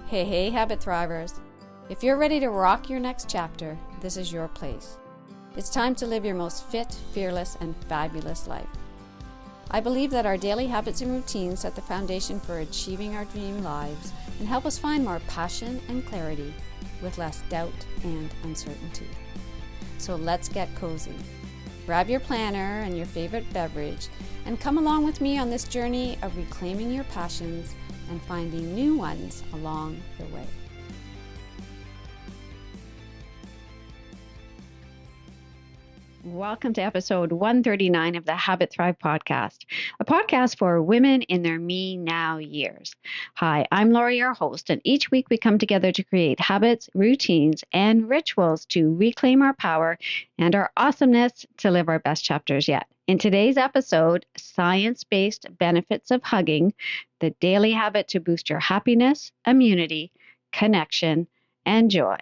Hey, habit thrivers. If you're ready to rock your next chapter, this is your place. It's time to live your most fit, fearless, and fabulous life. I believe that our daily habits and routines set the foundation for achieving our dream lives and help us find more passion and clarity with less doubt and uncertainty. So let's get cozy. Grab your planner and your favorite beverage and come along with me on this journey of reclaiming your passions and finding new ones along the way. Welcome to episode 139 of the Habit Thrive podcast, a podcast for women in their me now years. Hi, I'm Lori, your host, and each week we come together to create habits, routines, and rituals to reclaim our power and our awesomeness to live our best chapters yet. In today's episode, science-based benefits of hugging, the daily habit to boost your happiness, immunity, connection, and joy.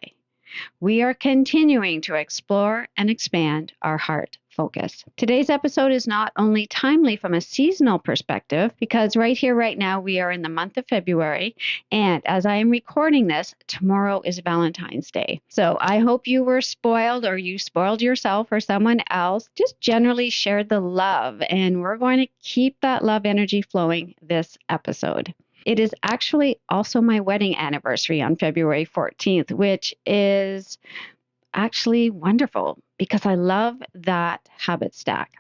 We are continuing to explore and expand our heart focus. Today's episode is not only timely from a seasonal perspective, because right here, right now, we are in the month of February, and as I am recording this, tomorrow is Valentine's Day. So I hope you were spoiled, or you spoiled yourself or someone else. Just generally share the love, and we're going to keep that love energy flowing this episode. It is actually also my wedding anniversary on February 14th, which is actually wonderful because I love that habit stack.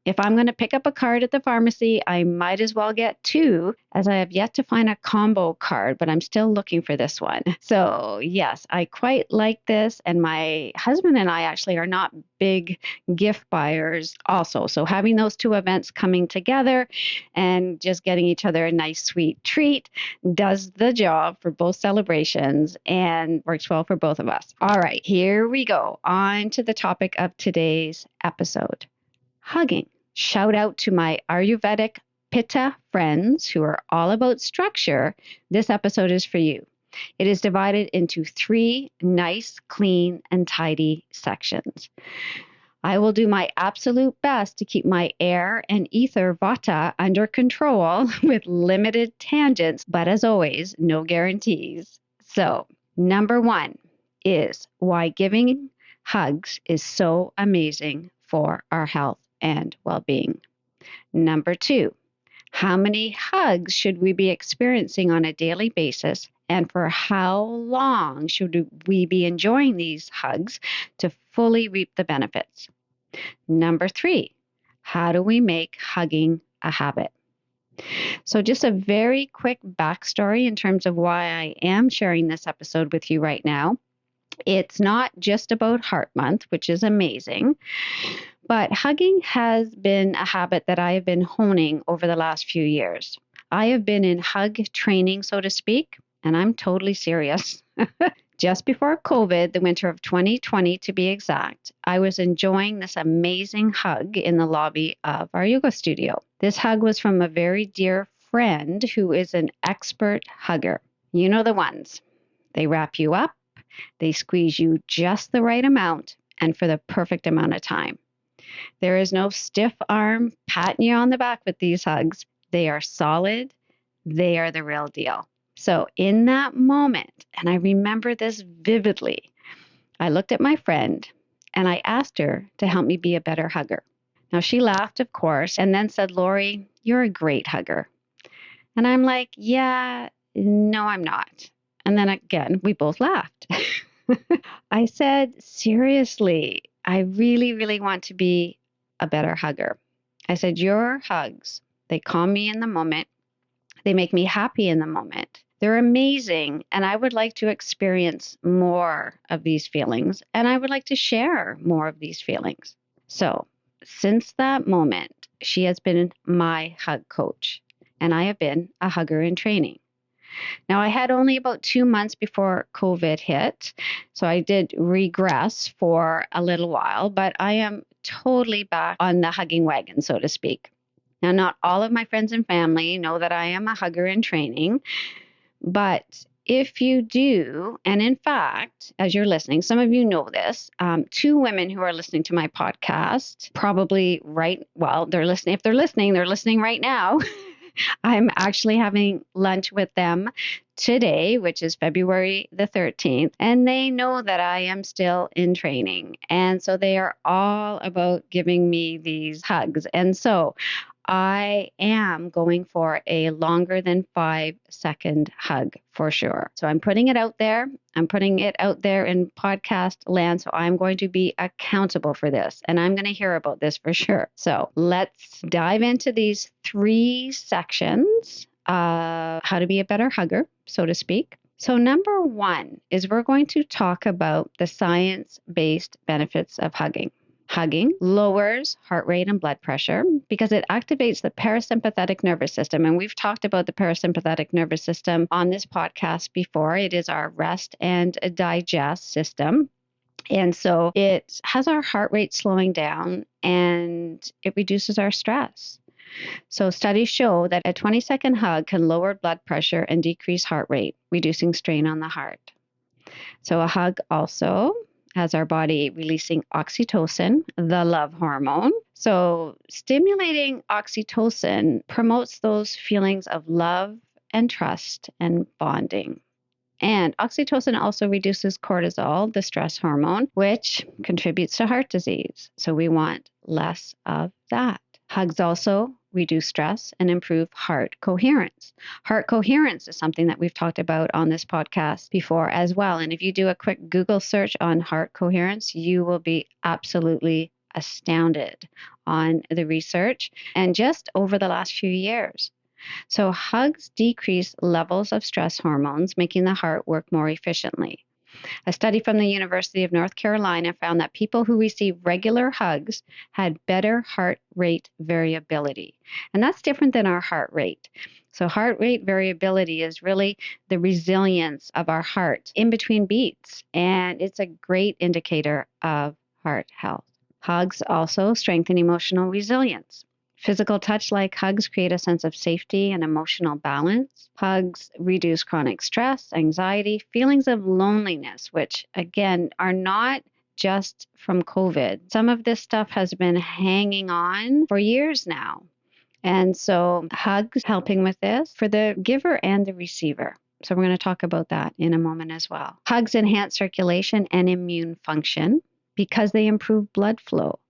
If I'm going to pick up a card at the pharmacy, I might as well get two, as I have yet to find a combo card, but I'm still looking for this one. So yes, I quite like this, and my husband and I actually are not big gift buyers also. So having those two events coming together and just getting each other a nice sweet treat does the job for both celebrations and works well for both of us. All right, here we go. On to the topic of today's episode. Hugging. Shout out to my Ayurvedic Pitta friends who are all about structure. This episode is for you. It is divided into 3 nice, clean, and tidy sections. I will do my absolute best to keep my air and ether vata under control with limited tangents, but as always, no guarantees. So, number 1 is why giving hugs is so amazing for our health and well-being. Number 2, how many hugs should we be experiencing on a daily basis, and for how long should we be enjoying these hugs to fully reap the benefits? Number 3, how do we make hugging a habit? So just a very quick backstory in terms of why I am sharing this episode with you right now. It's not just about Heart Month, which is amazing, but hugging has been a habit that I have been honing over the last few years. I have been in hug training, so to speak, and I'm totally serious. Just before COVID, the winter of 2020 to be exact, I was enjoying this amazing hug in the lobby of our yoga studio. This hug was from a very dear friend who is an expert hugger. You know the ones. They wrap you up. They squeeze you just the right amount and for the perfect amount of time. There is no stiff arm patting you on the back with these hugs. They are solid. They are the real deal. So in that moment, and I remember this vividly, I looked at my friend and I asked her to help me be a better hugger. Now she laughed, of course, and then said, "Lori, you're a great hugger." And I'm like, "Yeah, no, I'm not." And then again, we both laughed. I said, "Seriously, I really, really want to be a better hugger." I said, "Your hugs, they calm me in the moment. They make me happy in the moment. They're amazing. And I would like to experience more of these feelings. And I would like to share more of these feelings." So since that moment, she has been my hug coach. And I have been a hugger in training. Now, I had only about 2 months before COVID hit, so I did regress for a little while, but I am totally back on the hugging wagon, so to speak. Now, not all of my friends and family know that I am a hugger in training, but if you do, and in fact, as you're listening, some of you know this, 2 women who are listening to my podcast, probably they're listening. If they're listening right now. I'm actually having lunch with them today, which is February the 13th, and they know that I am still in training. And so they are all about giving me these hugs. And so I am going for a longer than 5-second hug for sure. So I'm putting it out there. I'm putting it out there in podcast land. So I'm going to be accountable for this and I'm going to hear about this for sure. So let's dive into these 3 sections of how to be a better hugger, so to speak. So number 1 is we're going to talk about the science-based benefits of hugging. Hugging lowers heart rate and blood pressure because it activates the parasympathetic nervous system. And we've talked about the parasympathetic nervous system on this podcast before. It is our rest and digest system. And so it has our heart rate slowing down and it reduces our stress. So studies show that a 20-second hug can lower blood pressure and decrease heart rate, reducing strain on the heart. So a hug also has our body releasing oxytocin, the love hormone. So stimulating oxytocin promotes those feelings of love and trust and bonding. And oxytocin also reduces cortisol, the stress hormone, which contributes to heart disease. So we want less of that. Hugs also reduce stress and improve heart coherence. Heart coherence is something that we've talked about on this podcast before as well. And if you do a quick Google search on heart coherence, you will be absolutely astounded on the research and just over the last few years. So hugs decrease levels of stress hormones, making the heart work more efficiently. A study from the University of North Carolina found that people who received regular hugs had better heart rate variability. And that's different than our heart rate. So heart rate variability is really the resilience of our heart in between beats. And it's a great indicator of heart health. Hugs also strengthen emotional resilience. Physical touch like hugs create a sense of safety and emotional balance. Hugs reduce chronic stress, anxiety, feelings of loneliness, which again are not just from COVID. Some of this stuff has been hanging on for years now. And so hugs helping with this for the giver and the receiver. So we're going to talk about that in a moment as well. Hugs enhance circulation and immune function because they improve blood flow,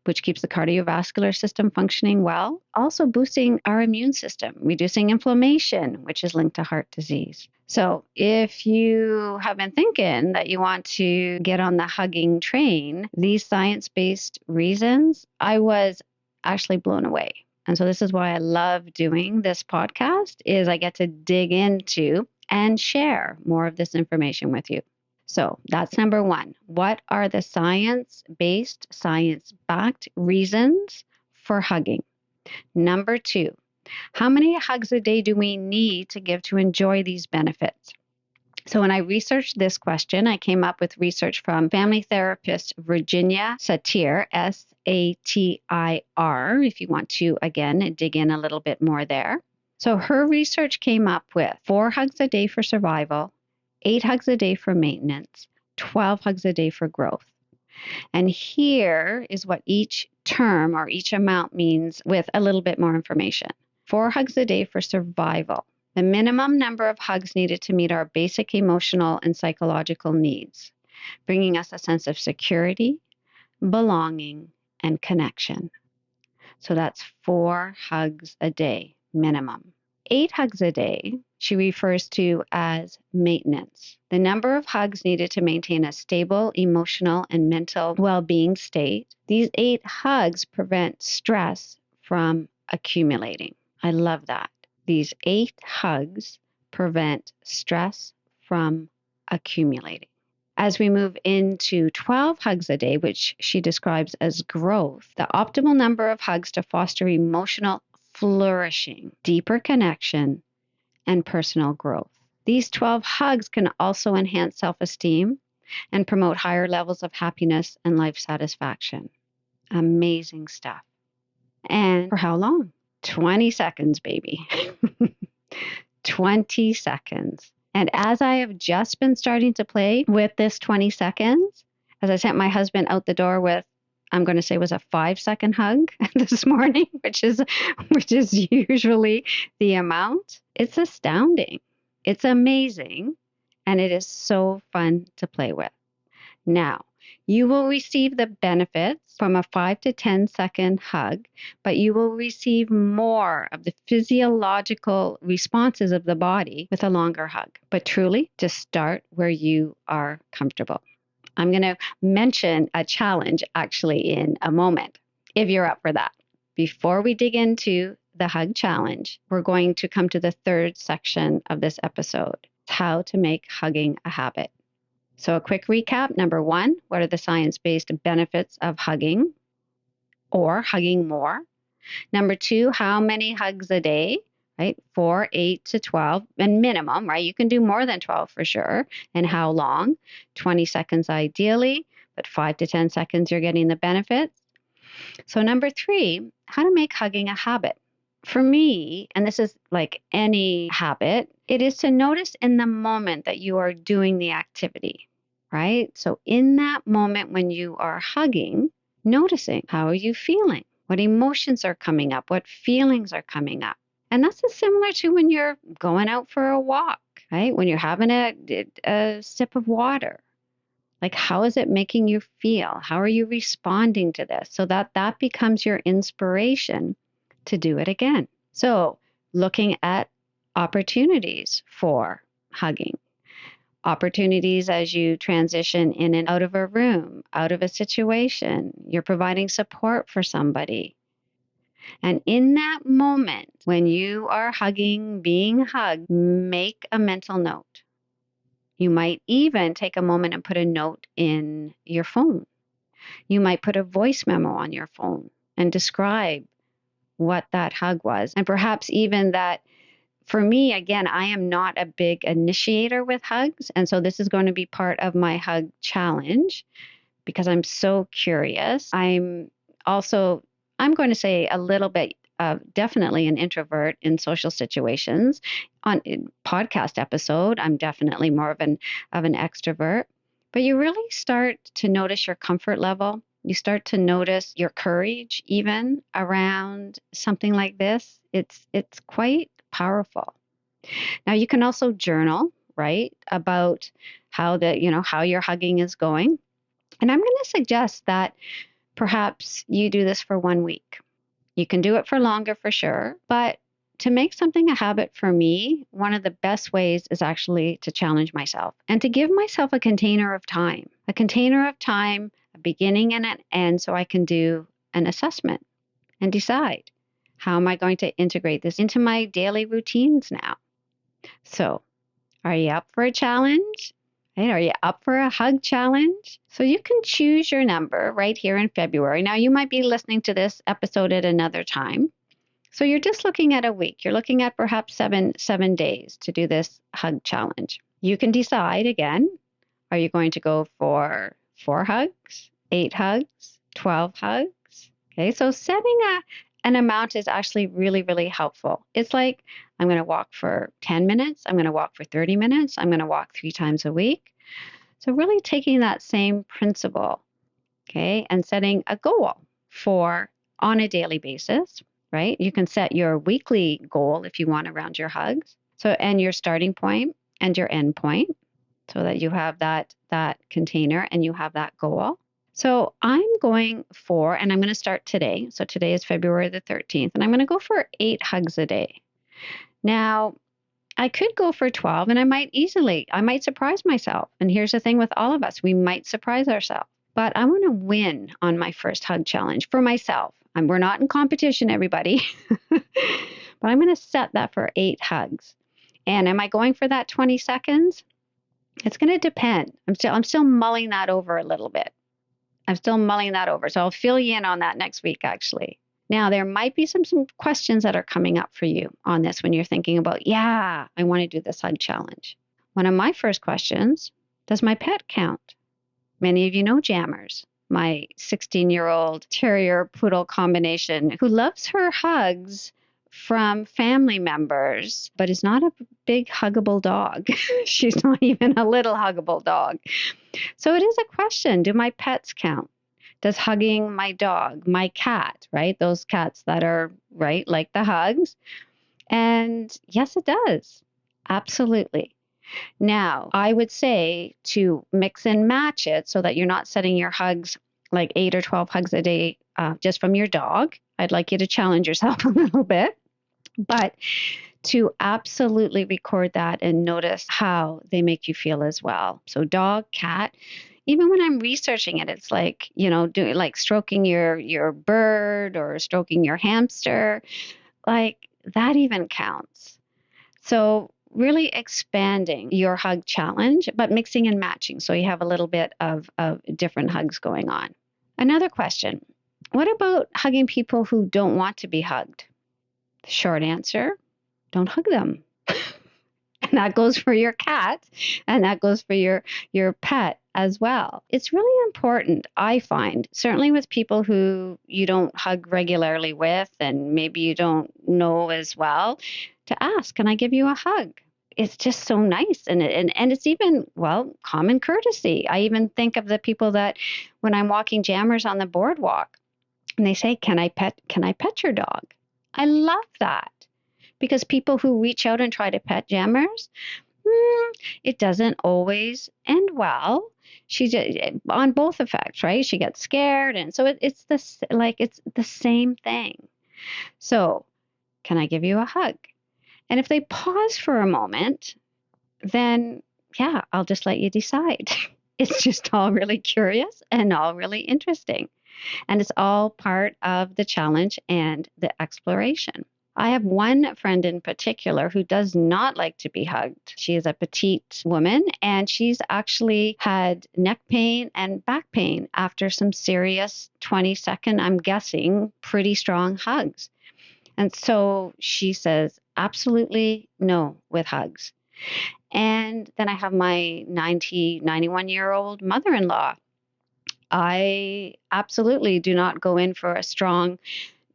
which keeps the cardiovascular system functioning well, also boosting our immune system, reducing inflammation, which is linked to heart disease. So if you have been thinking that you want to get on the hugging train, these science-based reasons, I was actually blown away. And so this is why I love doing this podcast, is I get to dig into and share more of this information with you. So that's number 1. What are the science-based, science-backed reasons for hugging? Number 2, how many hugs a day do we need to give to enjoy these benefits? So when I researched this question, I came up with research from family therapist Virginia Satir, Satir, if you want to, again, dig in a little bit more there. So her research came up with 4 hugs a day for survival, 8 hugs a day for maintenance, 12 hugs a day for growth. And here is what each term or each amount means with a little bit more information. 4 hugs a day for survival. The minimum number of hugs needed to meet our basic emotional and psychological needs, bringing us a sense of security, belonging, and connection. So that's 4 hugs a day minimum. 8 hugs a day, she refers to as maintenance. The number of hugs needed to maintain a stable emotional and mental well-being state. These 8 hugs prevent stress from accumulating. I love that. These 8 hugs prevent stress from accumulating. As we move into 12 hugs a day, which she describes as growth, the optimal number of hugs to foster emotional flourishing, deeper connection, and personal growth. These 12 hugs can also enhance self-esteem and promote higher levels of happiness and life satisfaction. Amazing stuff. And for how long? 20 seconds, baby. 20 seconds. And as I have just been starting to play with this 20 seconds, as I sent my husband out the door with I'm going to say was a 5-second hug this morning, which is usually the amount. It's astounding. It's amazing. And it is so fun to play with. Now, you will receive the benefits from a 5 to 10-second hug, but you will receive more of the physiological responses of the body with a longer hug. But truly, just start where you are comfortable. I'm going to mention a challenge actually in a moment, if you're up for that. Before we dig into the hug challenge, we're going to come to the third section of this episode, how to make hugging a habit. So a quick recap. Number 1, what are the science-based benefits of hugging or hugging more? Number 2, how many hugs a day? Right? 4, 8 to 12 and minimum, right? You can do more than 12 for sure. And how long? 20 seconds ideally, but 5 to 10 seconds, you're getting the benefits. So number 3, how to make hugging a habit. For me, and this is like any habit, it is to notice in the moment that you are doing the activity, right? So in that moment when you are hugging, noticing, how are you feeling? What emotions are coming up? What feelings are coming up? And that's similar to when you're going out for a walk, right? When you're having a sip of water. Like, how is it making you feel? How are you responding to this? So that becomes your inspiration to do it again. So looking at opportunities for hugging, opportunities as you transition in and out of a room, out of a situation, you're providing support for somebody. And in that moment, when you are hugging, being hugged, make a mental note. You might even take a moment and put a note in your phone. You might put a voice memo on your phone and describe what that hug was. And perhaps even that, for me, again, I am not a big initiator with hugs. And so this is going to be part of my hug challenge because I'm so curious. I'm going to say a little bit definitely an introvert in social situations. On podcast episode, I'm definitely more of an extrovert. But you really start to notice your comfort level. You start to notice your courage even around something like this. It's quite powerful. Now you can also journal, right, about how your hugging is going. And I'm going to suggest that perhaps you do this for 1 week. You can do it for longer for sure, but to make something a habit for me, one of the best ways is actually to challenge myself and to give myself a container of time, a beginning and an end, so I can do an assessment and decide, how am I going to integrate this into my daily routines now? So, are you up for a challenge? Right? Are you up for a hug challenge? So you can choose your number right here in February. Now, you might be listening to this episode at another time. So you're just looking at a week. You're looking at perhaps seven days to do this hug challenge. You can decide again, are you going to go for 4 hugs, 8 hugs, 12 hugs? Okay, so setting an amount is actually really, really helpful. It's like, I'm going to walk for 10 minutes. I'm going to walk for 30 minutes. I'm going to walk 3 times a week. So really taking that same principle, okay, and setting a goal for on a daily basis, right? You can set your weekly goal if you want around your hugs. So, and your starting point and your end point so that you have that container and you have that goal. So I'm going for, and I'm going to start today. So today is February the 13th, and I'm going to go for 8 hugs a day. Now, I could go for 12 and I might surprise myself. And here's the thing with all of us, we might surprise ourselves. But I want to win on my first hug challenge for myself. We're not in competition, everybody. But I'm going to set that for 8 hugs. And am I going for that 20 seconds? It's going to depend. I'm still mulling that over a little bit. So I'll fill you in on that next week, actually. Now, there might be some questions that are coming up for you on this when you're thinking about, I want to do this hug challenge. One of my first questions, does my pet count? Many of you know Jammers, my 16-year-old terrier poodle combination who loves her hugs from family members, but is not a big huggable dog. She's not even a little huggable dog. So it is a question. Do my pets count? Does hugging my dog, my cat, right? Those cats that are, right, like the hugs. And yes, it does. Absolutely. Now, I would say to mix and match it so that you're not setting your hugs like 8 or 12 hugs a day just from your dog. I'd like you to challenge yourself a little bit, but to absolutely record that and notice how they make you feel as well. So dog, cat, even when I'm researching it, it's like, doing like stroking your bird or stroking your hamster, like that even counts. So really expanding your hug challenge, but mixing and matching. So you have a little bit of different hugs going on. Another question. What about hugging people who don't want to be hugged? Short answer, don't hug them. And that goes for your cat and that goes for your pet as well. It's really important, I find, certainly with people who you don't hug regularly with and maybe you don't know as well, to ask, can I give you a hug? It's just so nice. And it's even, well, common courtesy. I even think of the people that when I'm walking jammers on the boardwalk and they say, can I pet your dog? I love that. Because people who reach out and try to pet jammers, it doesn't always end well. She just, on both effects, right? She gets scared, and so it's the same thing. So, can I give you a hug? And if they pause for a moment, then yeah, I'll just let you decide. It's just all really curious and all really interesting, and it's all part of the challenge and the exploration. I have one friend in particular who does not like to be hugged. She is a petite woman and she's actually had neck pain and back pain after some serious 20-second, I'm guessing, pretty strong hugs. And so she says, absolutely no with hugs. And then I have my 91-year-old mother-in-law. I absolutely do not go in for a strong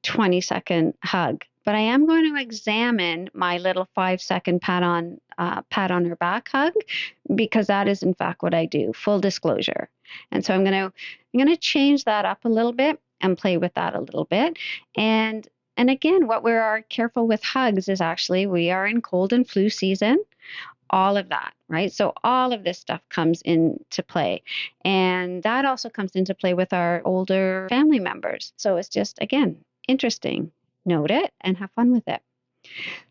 20-second hug. But I am going to examine my little 5-second pat on her back hug, because that is in fact what I do. Full disclosure. And so I'm going to change that up a little bit and play with that a little bit. And again, what we are careful with hugs is actually we are in cold and flu season. All of that, right? So all of this stuff comes into play. And that also comes into play with our older family members. So it's just, again, interesting. Note it and have fun with it.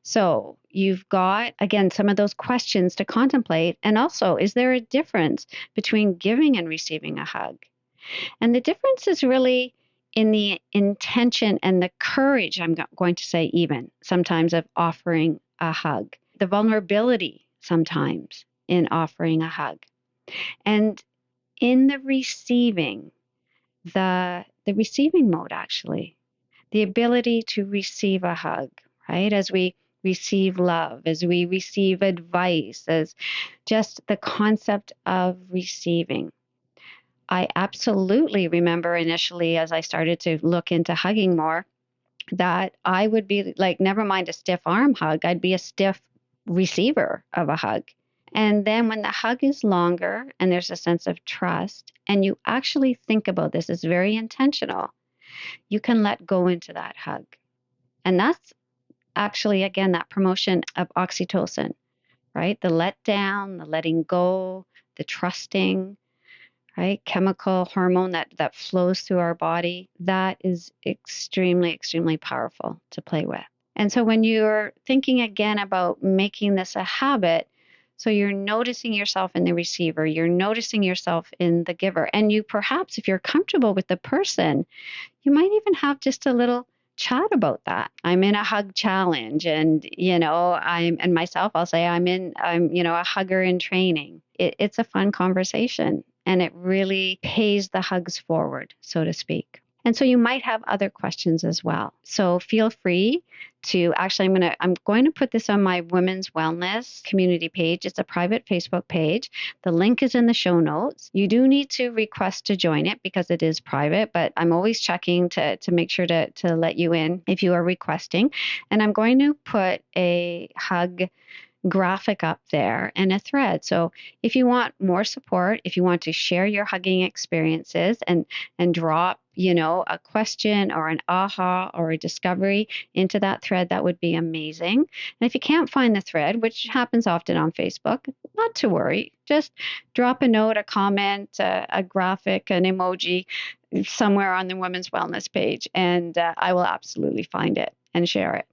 So you've got, again, some of those questions to contemplate. And also, is there a difference between giving and receiving a hug? And the difference is really in the intention and the courage, I'm going to say even sometimes, of offering a hug. The vulnerability sometimes in offering a hug. And in the receiving, the receiving mode actually, the ability to receive a hug, right? As we receive love, as we receive advice, as just the concept of receiving. I absolutely remember initially, as I started to look into hugging more, that I would be like, never mind a stiff arm hug, I'd be a stiff receiver of a hug. And then when the hug is longer and there's a sense of trust, and you actually think about this, it's very intentional, you can let go into that hug. And that's actually, again, that promotion of oxytocin, right? The let down, the letting go, the trusting, right? Chemical hormone that flows through our body. That is extremely, extremely powerful to play with. And so when you're thinking again about making this a habit, so you're noticing yourself in the receiver, you're noticing yourself in the giver. And you perhaps, if you're comfortable with the person, you might even have just a little chat about that. I'm in a hug challenge, and and myself, I'll say I'm a hugger in training. It's a fun conversation, and it really pays the hugs forward, so to speak. And so you might have other questions as well. So feel free to actually, I'm going to put this on my women's wellness community page. It's a private Facebook page. The link is in the show notes. You do need to request to join it because it is private, but I'm always checking to make sure to let you in if you are requesting. And I'm going to put a hug graphic up there and a thread. So if you want more support, if you want to share your hugging experiences and drop, a question or an aha or a discovery into that thread, that would be amazing. And if you can't find the thread, which happens often on Facebook, not to worry. Just drop a note, a comment, a graphic, an emoji somewhere on the Women's Wellness page, and I will absolutely find it and share it.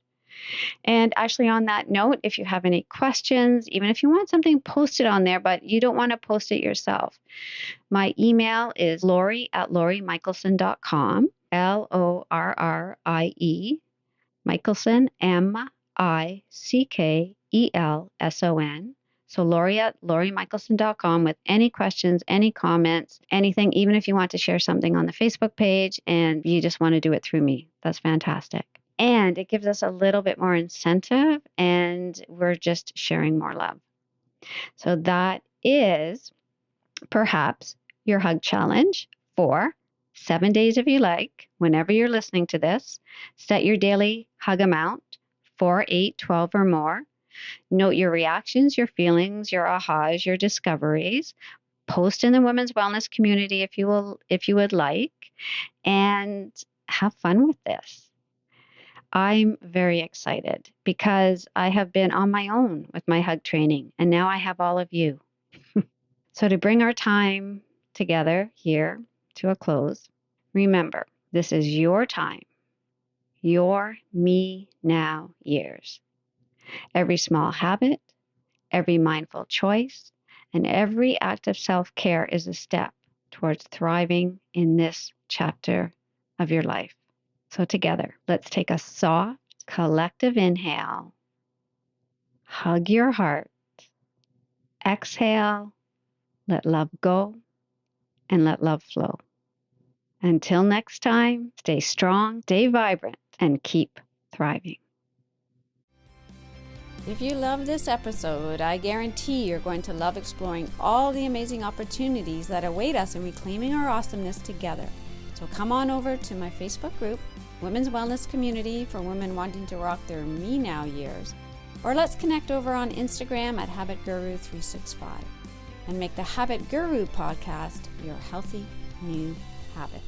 And actually, on that note, if you have any questions, even if you want something posted on there, but you don't want to post it yourself, my email is lori@loriemichelson.com, LORRIE, Michelson, MICKELSON. So lori@loriemichelson.com with any questions, any comments, anything, even if you want to share something on the Facebook page and you just want to do it through me. That's fantastic. And it gives us a little bit more incentive, and we're just sharing more love. So that is perhaps your hug challenge for 7 days if you like, whenever you're listening to this. Set your daily hug amount, 4, 8, 12 or more. Note your reactions, your feelings, your ahas, your discoveries. Post in the Women's Wellness community if you would like, and have fun with this. I'm very excited because I have been on my own with my hug training, and now I have all of you. So to bring our time together here to a close, remember, this is your time, your me now years. Every small habit, every mindful choice, and every act of self-care is a step towards thriving in this chapter of your life. So together, let's take a soft, collective inhale. Hug your heart. Exhale. Let love go and let love flow. Until next time, stay strong, stay vibrant, and keep thriving. If you love this episode, I guarantee you're going to love exploring all the amazing opportunities that await us in reclaiming our awesomeness together. So come on over to my Facebook group, Women's Wellness Community for women wanting to rock their me now years, or let's connect over on Instagram at Habit Guru 365 and make the Habit Guru podcast your healthy new habit.